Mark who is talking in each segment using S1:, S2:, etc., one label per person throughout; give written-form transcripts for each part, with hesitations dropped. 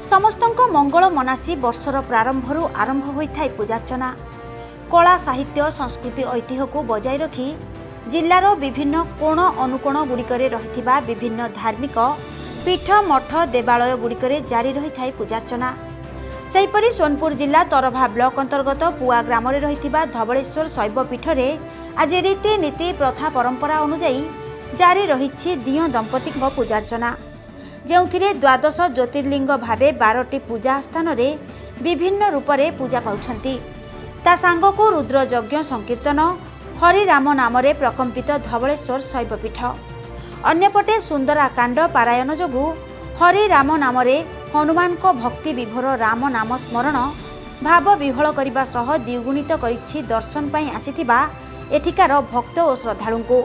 S1: समस्तଙ୍କ मंगल मनासी वर्षर प्रारंभरू आरंभ होइथाय पूजार्चना। कला साहित्य संस्कृति ऐतिह्य को बजाय रखी जिल्लार विभिन्न कोण अनुकोण गुड़िकरे रहिथिबा विभिन्न धार्मिक पीठ मठ देवालय गुड़िकरे जारी रहिथाय पूजार्चना। सेहिपरि सोनपुर जिला तरभा ब्लॉक अंतर्गत पुआ ग्राम रे रहिथिबा धवळेश्वर शैव पीठरे आज रीति नीति प्रथा परंपरा अनुसार जारी रहिछि दियो दंपति पूजार्चना, जेउथिरे द्वादश ज्योतिर्लिंग भावे 12टी पूजा स्थान रे विभिन्न रूप रे पूजा पाउछंती। ता सांगको रुद्र यज्ञ संकीर्तन हरिराम नाम रे प्रकंपित धवळेश्वर शैवपीठ। अन्यपटे सुंदराकांड पारायण जोगु हरिराम नाम रे हनुमान को भक्ति विभोर राम नाम स्मरण भाव विह्वल करने सह द्विगुणित करिछि दर्शन पाई आसीथिबा एठिकार भक्त और श्रद्धालु को।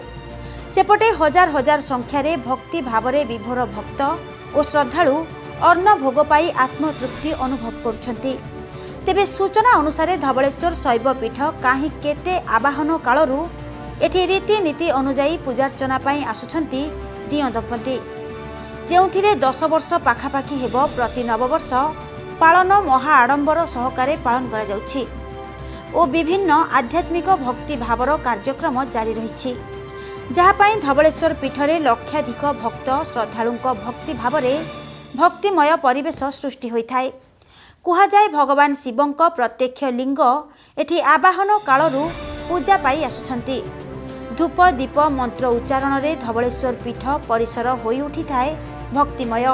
S1: सेपटे हजार हजार संख्यारे भक्ति भावरे विभोर भक्त और श्रद्धालु अन्न भोग पाई आत्मतृप्ति अनुभव करुछंती। तेबे सूचना अनुसार धवळेश्वर शैव पीठ काहे केते आवाहन कालरू एठी रीति नीति अनुजाई पूजार्चना पाई आसुछंती दियो दंपति, जेउथिरे 10 वर्ष पाखापाखि हेबो प्रति नववर्ष पालन महा आडंबर सहकारे पालन करा जाउछि और विभिन्न आध्यात्मिक भक्ति भावर कार्यक्रम जारी रहिछि, जहाँ पाई धवळेश्वर पीठरे लक्षाधिक भक्त श्रद्धालु भक्ति भावरे भक्तिमय परिवेश सृष्टि होइथाय। कुहा जाय भगवान शिवंक प्रत्यक्ष लिंग एठी आवाहन कालरू पूजा पाई आसुछंती। धूप दीप मंत्र उच्चारण रे धवळेश्वर पीठ परिसर होई उठिथाय भक्तिमय,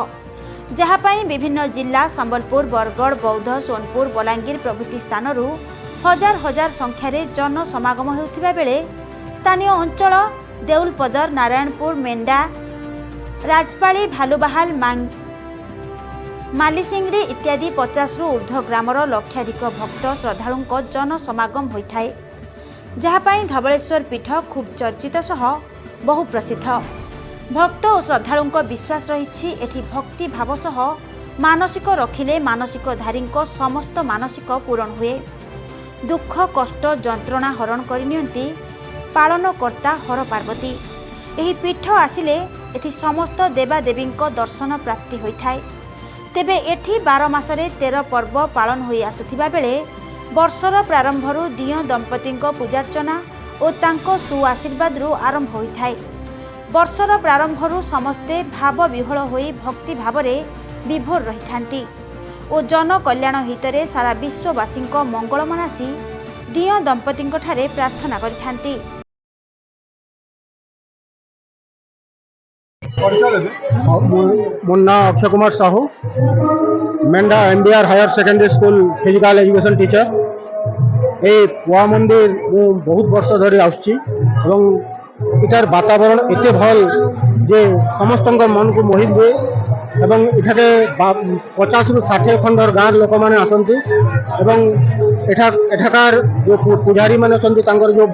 S1: जहाँ पाई विभिन्न जिला संबलपुर बरगढ़ बौद्ध सोनपुर बलांगीर प्रभृति स्थानरू हजार हजार संख्यारे जन समागम हेउथिबा बेले स्थानीय अंचल देउलपदर नारायणपुर मेंढा राजपाली भालुबाहाल मालीसिंगड़ी इत्यादि 50 रु ऊर्ध्व ग्रामर लक्षाधिक भक्त श्रद्धालु जन समागम होइथाय, जहाँ पाई धवळेश्वर पीठ खूब चर्चित सह बहु प्रसिद्ध। भक्त और श्रद्धालु विश्वास रही एठी भक्ति भाव सह मानसिक रखिले मानसिकधारी समस्त मानसिक पूरण हुए। दुख कष्ट जंत्रणा हरण करनियंती पालनकर्ता हर पार्वती। एही पीठ आसिले एठी समस्त देवादेवी दर्शन प्राप्ति होइथाय। तेबे एठी 12 मासरे 13 पर्व पालन होई आसुथिबा बेले वर्षर प्रारंभरू दियो दंपति पूजार्चना और तांको सुआशीर्वाद आरंभ होइथाय। वर्षर प्रारंभरू समस्ते भाव विह्वल होई भक्ति भावरे विभोर रहिथांती और जन कल्याण हितरे सारा विश्ववासी मंगल मनासी दियो दंपति ठारे प्रार्थना करिथांती।
S2: मोर नाम Akshay Kumar Sahu, Mendha MBR higher secondary school physical education teacher. ए पुआ मंदिर बहुत वर्ष धरी आसुची एवं इटार वातावरण एते भल जे समस्त मन को मोहित हुए एवं इठारे 50 रु 60 खंडर गाँव लोक मैंने आसती एवं एठाकार जो पुजारी मैंने जो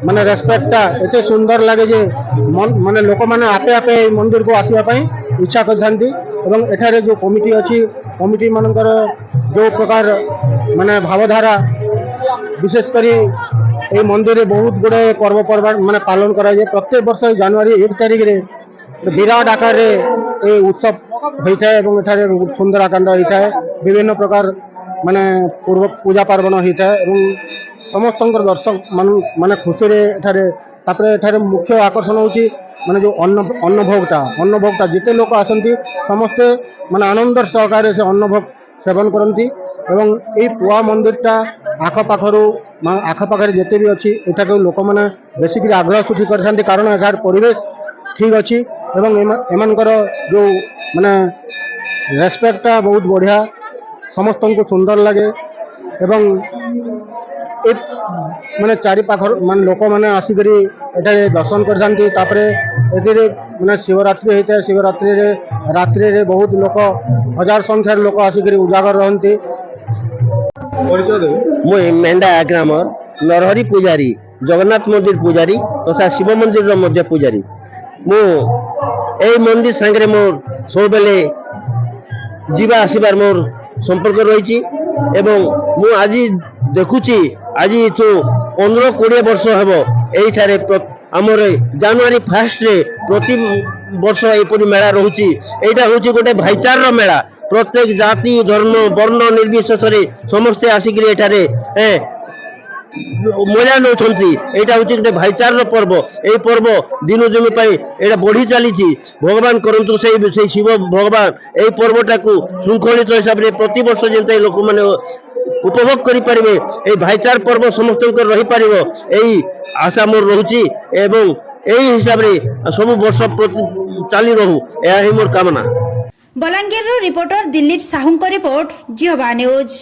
S2: माने रेस्पेक्टा एते सुंदर लगे जे माने लोक मैंने आपे आपे मंदिर को आसवाई इच्छा करथांती एवं एठारे जो कमिटी अच्छी कमिटी मानकर जो प्रकार माने भावधारा विशेष करी ए मंदिर बहुत गुड़े पर्वपर्वा माने पालन करा जाए। प्रत्येक वर्ष जनवरी 1 तारिख रे विराट आकार रे ए उत्सव होता है एवं एठारे सुंदराकांड होता है, विभिन्न प्रकार माने पूर्व पूजा पार्वण होता है एवं समस्त दर्शक माने खुशी रे एठारे मुख्य आकर्षण होची माने जो अन्नभोगटा जिते लोक आसंती समस्ते माने आनंद सहकारे से अन्नभोग सेवन करती एवं ए पुआ मंदिरटा आखपाखे जिते भी अच्छी एठाक लोक मैंने बेसिकली आग्रह सूची करते कारण यार परिवेश ठीक अच्छी एवं एमानकर जो माने रेस्पेक्टा बहुत बढ़िया समस्त को सुंदर लगे एवं माने चारि पाखर मान लोक मैंने आसिक दर्शन करते माने शिवरात्रि होता है। शिवरात्रि रात्रि रे बहुत लोक हजार संख्यार लोक आसिक उजागर रहती।
S3: मुई मेंढा ग्राम नरहरी पूजारी जगन्नाथ मंदिर पूजारी तथा शिव मंदिर मध्य पूजारी। मु ए मंदिर सांगे मोर सब बेले जीवा आसबार मोर संपर्क रही एवं मु आज देखुची आज तो 15-20 वर्ष हेब एठारे आमर जनवरी 1 रे प्रति वर्ष एपरी मेला रोची। एटा होची गोटे भाईचार मेला প্রত্যেক জাতি ধর্ম বর্ণ নির্বিশেষে সমস্তে আসিকি এଠାରେ মজা নেଉଛନ୍ତି। ଏଇଟା ହଉଛି ଗୋଟେ ଭାଇଚାରାର ପର୍ବ। ଏଇ ପର୍ବ ଦିନୁ ଦିନ ପାଇଁ ଏଇଟା ବଢି ଚାଲିଛି। ଭଗବାନ କରନ୍ତୁ ସେଇ ଶିବ ଭଗବାନ ଏଇ ପର୍ବଟାକୁ ଶୃଙ୍ଖଳିତ ହିସାବରେ ପ୍ରତିବର୍ଷ ଯେମିତି ଲୋକମାନେ ଉପଭୋଗ କରିପାରିବେ, ଏଇ ଭାଇଚାରା ପର୍ବ ସମସ୍ତଙ୍କର ରହିପାରିବ, ଏଇ ଆଶା ମୋର ରହୁଛି ଏବଂ ଏଇ ହିସାବରେ ସବୁ ବର୍ଷ ଚାଲି ରହୁ, ଏହା ହିଁ ମୋର କାମନା।
S1: ବଲାଙ୍ଗୀରରୁ ରିପୋର୍ଟର ଦିଲ୍ଲୀପ ସାହୁଙ୍କ ରିପୋର୍ଟ ଜିଓବା ନ୍ୟୁଜ୍।